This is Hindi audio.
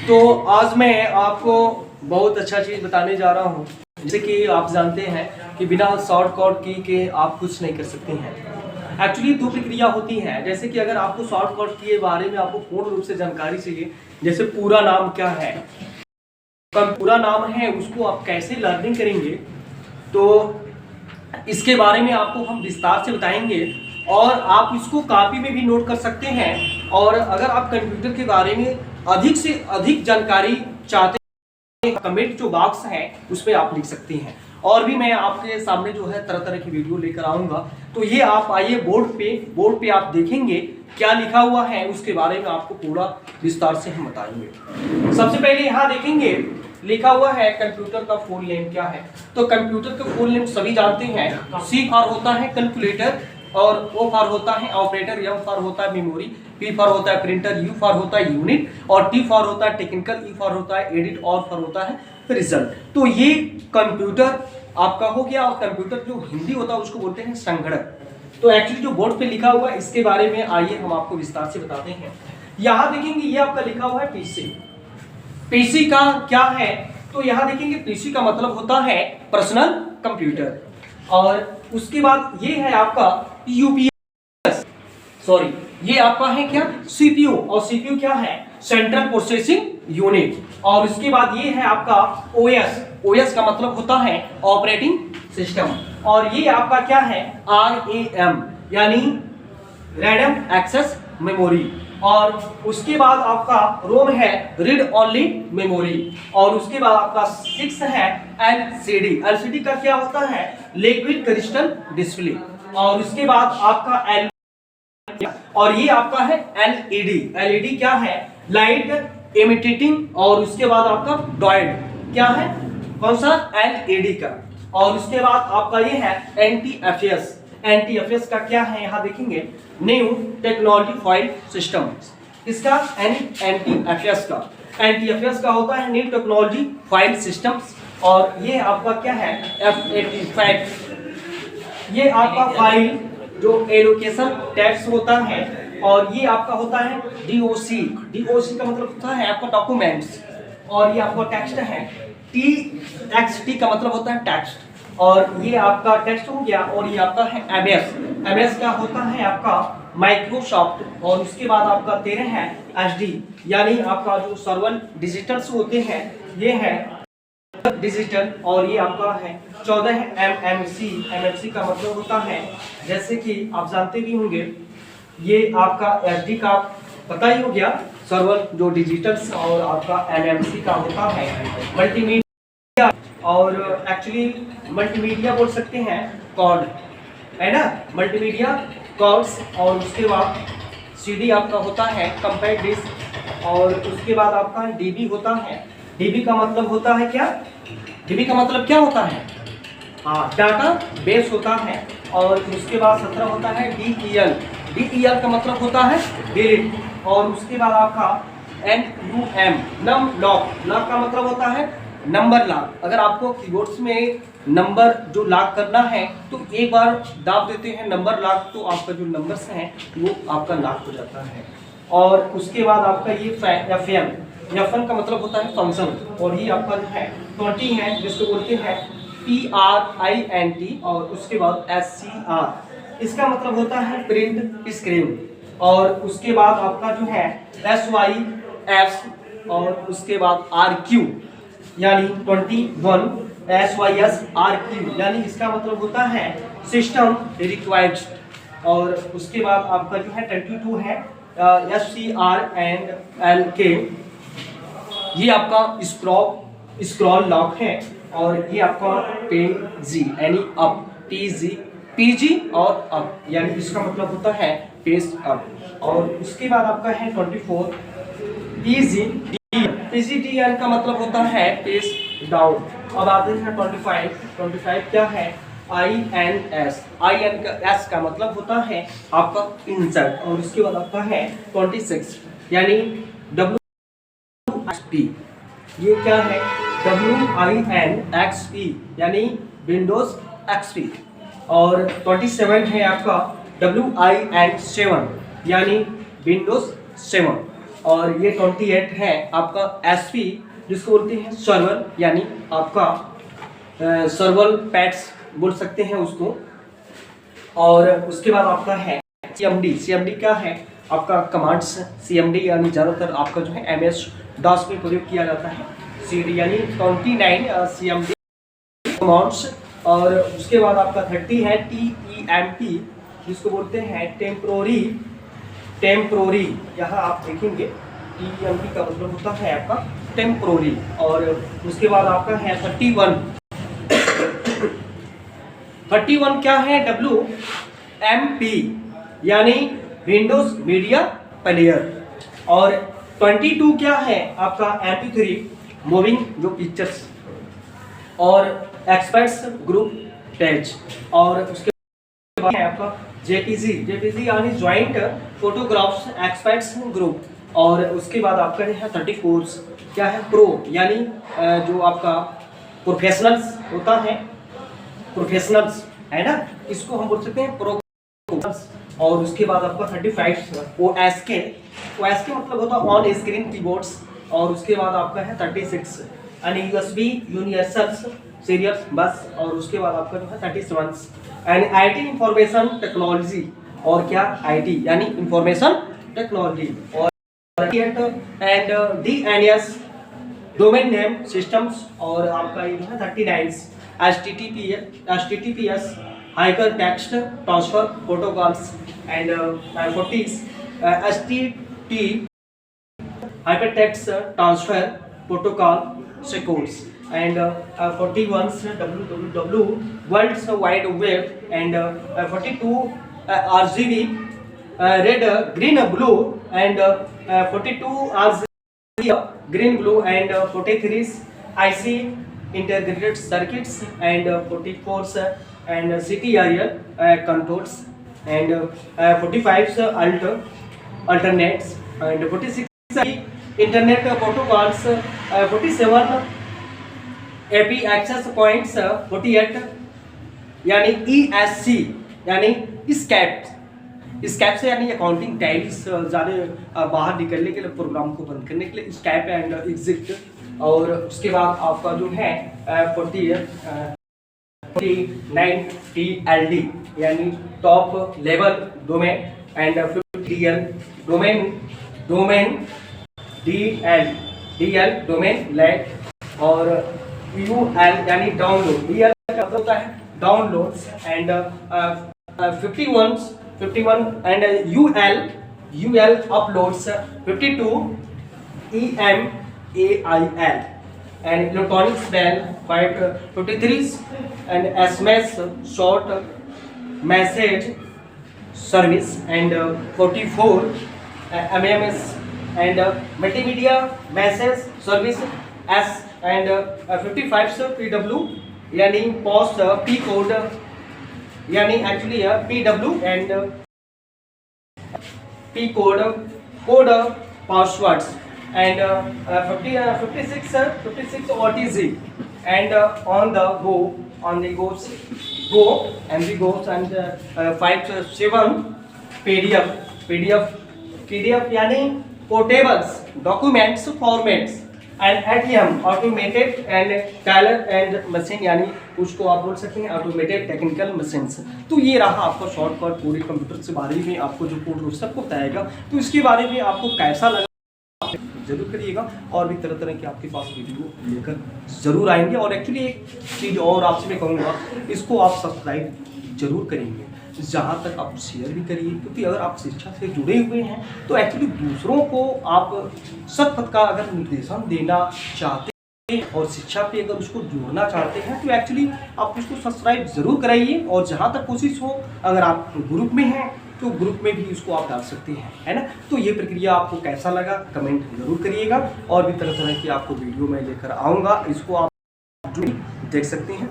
तो आज मैं आपको बहुत अच्छा चीज़ बताने जा रहा हूँ। जैसे कि आप जानते हैं कि बिना शॉर्टकट की के आप कुछ नहीं कर सकते हैं। एक्चुअली दो प्रक्रिया होती है। जैसे कि अगर आपको शॉर्टकट के बारे में आपको पूर्ण रूप से जानकारी चाहिए, जैसे पूरा नाम क्या है, पूरा नाम है उसको आप कैसे लर्निंग करेंगे, तो इसके बारे में आपको हम विस्तार से बताएंगे और आप इसको कॉपी में भी नोट कर सकते हैं। और अगर आप कंप्यूटर के बारे में अधिक से अधिक जानकारी चाहते हैं, कमेंट जो बॉक्स है उस पर आप लिख सकते हैं। और भी मैं आपके सामने जो है तरह तरह की वीडियो लेकर आऊंगा। तो ये आप आइए बोर्ड पे आप देखेंगे क्या लिखा हुआ है, उसके बारे में आपको पूरा विस्तार से हम बताएंगे। सबसे पहले यहाँ देखेंगे लिखा हुआ है कंप्यूटर का फुल नेम क्या है। तो कंप्यूटर का फुल नेम सभी जानते हैं। सी फॉर होता है कैलकुलेटर, और ओ फॉर होता है ऑपरेटर, एम फॉर होता है मेमोरी, पी फॉर होता है प्रिंटर, यू फॉर होता है यूनिट, और टी फॉर होता है टेक्निकल, ई फॉर होता है एडिट, और फॉर होता है रिजल्ट। तो ये कंप्यूटर आपका हो गया। और कंप्यूटर जो हिंदी होता है उसको बोलते हैं संगणक। तो एक्चुअली जो बोर्ड पे लिखा हुआ है इसके बारे में आइए हम आपको विस्तार से बताते हैं। यहाँ देखेंगे ये आपका लिखा हुआ है पीसी। पीसी का क्या है, तो यहाँ देखेंगे पीसी का मतलब होता है पर्सनल कंप्यूटर। और उसके बाद ये है आपका यूपीएस, सॉरी ये आपका है क्या सीपीयू। और सीपीयू क्या है सेंट्रल प्रोसेसिंग यूनिट। और उसके बाद ये है आपका ओएस। ओएस का मतलब होता है ऑपरेटिंग सिस्टम। और ये आपका क्या है आरएएम यानी रैंडम एक्सेस मेमोरी। और उसके बाद आपका रोम है रीड ओनली मेमोरी। और उसके बाद आपका 6 है एलसीडी। एलसीडी का क्या होता है लिक्विड क्रिस्टल डिस्प्ले। और उसके बाद आपका एल, और ये आपका है एलईडी। एलईडी क्या है लाइट इमिटेटिंग। और उसके बाद आपका डॉयड क्या है कौन सा एलईडी का। और उसके बाद आपका ये है एनटीएफएस। एनटीएफएस का क्या है यहाँ देखेंगे न्यू टेक्नोलॉजी फाइल सिस्टम। इसका एनटीएफएस का, एनटीएफएस का होता है न्यू टेक्नोलॉजी फाइल सिस्टम्स। और ये आपका क्या है F85। ये आपका फाइल जो एलोकेशन टैक्स होता है। और ये आपका होता है डीओसी। डीओसी का मतलब होता है आपका डॉक्यूमेंट्स। और ये आपका टेक्स्ट है टीएक्सटी का मतलब होता है टेक्स्ट। और ये आपका टेक्स्ट हो गया। और ये आपका है एमएस। एमएस का होता है आपका माइक्रोसॉफ्ट। और उसके बाद आपका 13 है एचडी यानी आपका जो सर्वर डिजिटल्स होते हैं ये है डिजिटल। और ये आपका है 14 है एमएमसी। एमएमसी का मतलब होता है जैसे कि आप जानते भी होंगे ये आपका एचडी का पता ही हो गया सर्वर जो डिजिटल्स। और आपका एमएमसी का होता है मल्टीमीडिया। और एक्चुअली मल्टीमीडिया बोल सकते हैं कॉर्ड है ना, मल्टीमीडिया कॉर्ड्स। और उसके बाद सीडी आपका होता है कंपैक्ट डिस्क। और उसके बाद आपका डीबी होता है। डीबी का मतलब होता है क्या, डीबी का मतलब क्या होता है हाँ डाटा बेस होता है। और उसके बाद 17 होता है डीईएल। डीईएल का मतलब होता है डिलीट। और उसके बाद आपका एनयूएम नम लॉक। लॉक का मतलब होता है नंबर लॉक। अगर आपको कीबोर्ड्स में नंबर जो लॉक करना है तो एक बार दाब देते हैं नंबर लॉक, तो आपका जो नंबर्स हैं वो आपका लॉक हो जाता है। और उसके बाद आपका ये एफएम। एफएम का मतलब होता है फंक्शन। और ये आपका जो है 20 है जिसको बोलते हैं PRINT। और उसके बाद SCR इसका मतलब होता है प्रिंट स्क्रीन। और उसके बाद आपका जो है SYS। और उसके बाद RQ यानी 21 SYSRQ यानी इसका मतलब होता है सिस्टम रिक्वायर्ड। और उसके बाद आपका जो है 22 है SCR एंड LK। ये आपका स्क्रॉल लॉक है। और ये आपका पेजी यानी अप PG और अप यानी इसका मतलब होता है पेज अप। और उसके बाद आपका है 24 PGDN का मतलब होता है पेज डाउन। अब आते हैं 25 क्या है INS। IN का S का मतलब होता है आपका इंसर्ट। और उसके बाद आपका है 26 यानी WXP। ये क्या है WINXP यानी विंडोज XP। और 27 है आपका WIN7 यानी विंडोज 7। और ये 28 है आपका एसपी, जिसको बोलते हैं सर्वर, यानी आपका सर्वर पैड्स बोल सकते हैं उसको। और उसके बाद आपका है CMD। CMD क्या है? आपका कमांड्स। CMD यानी ज़्यादातर आपका जो है MS DOS में प्रयोग किया जाता है। CD यानी 29 CMD कमांड्स। और उसके बाद आपका 30 है TEMP, जिसको बोलते हैं टेम्पोररी। यहाँ आप देखेंगे TEMP का मतलब होता है आपका टेम्पोररी। और उसके बाद आपका है 31 क्या है? WMP यानी विंडोज मीडिया प्लेयर। और 22 क्या है? आपका MP3 मूविंग जो पिक्चर्स। और एक्सपर्ट्स ग्रुप पेज। और उसके बाद है आपका JPG यानी ज्वाइंट फोटोग्राफ्स एक्सपर्ट्स ग्रुप। और उसके बाद आपका है 34 क्या है? प्रो यानी जो आपका प्रोफेशनल्स होता है, प्रोफेशनल्स है ना, इसको हम बोल सकते हैं प्रो। और उसके बाद आपका 35 OSK मतलब होता है ऑन स्क्रीन कीबोर्ड्स। और उसके बाद आपका है 36 यानी USB यूनिवर्सल सीरियल बस। और उसके बाद आपका जो है 37 एंड IT इंफॉर्मेशन टेक्नोलॉजी। और क्या? IT यानी इंफॉर्मेशन टेक्नोलॉजी। और and DNS domain name systems. और आपका ये जो है 39 HTTPS hyper text transfer protocols. And 40 HTTP hyper text transfer protocol secures. And 41 WWW world wide web. And 42 RGB red green blue. And 42 RGB green blue. And 43 IC integrated circuits. And 44 and CTIL controls. And 45 alternates. And 46 internet protocols. 47 AP access points. 48 यानी ESC यानी स्कैप से यानी अकाउंटिंग टाइल्स ज़्यादा बाहर निकलने के लिए, प्रोग्राम को बंद करने के लिए स्कैप एंड एग्जिट। और उसके बाद आपका जो है 49 TLD यानी top level domain. And 50 domain DL domain lag. और UL यानी डाउनलोड। DL का मतलब होता है downloads. And 51 and UL uploads। 52 EMAIL and electronics bell। 53 and SMS short message service। and 44 MMS and multimedia message service S। and 55 PW यानी post P code यानी actually PW and P code passwords. And 56 OTG and on the go MB goes. And 57 PDF यानी portables documents formats. And ATM automated and teller and machine यानी उसको आप बोल सकते हैं ऑटोमेटेड टेक्निकल मशीन्स। तो ये रहा आपका शॉर्टकट पूरे कंप्यूटर से बारे में आपको जो कोड सबको बताएगा। तो इसके बारे में आपको कैसा लगा जरूर करिएगा। और भी तरह तरह के आपके पास वीडियो लेकर जरूर आएंगे। और एक्चुअली एक चीज़ और आपसे मैं कहूँगा, इसको आप सब्सक्राइब जरूर करेंगे, जहाँ तक आप शेयर भी करिए, क्योंकि अगर आप शिक्षा से जुड़े हुए हैं तो एक्चुअली दूसरों को आप सत पथ का अगर निर्देशन देना चाहते हैं और शिक्षा पे अगर उसको जोड़ना चाहते हैं तो एक्चुअली आप उसको सब्सक्राइब जरूर कराइए। और जहाँ तक कोशिश हो, अगर आप ग्रुप में हैं तो ग्रुप में भी इसको आप डाल सकते हैं, है ना। तो ये प्रक्रिया आपको कैसा लगा कमेंट जरूर करिएगा। और भी तरह तरह की आपको वीडियो मैं लेकर आऊँगा, इसको आप देख सकते हैं।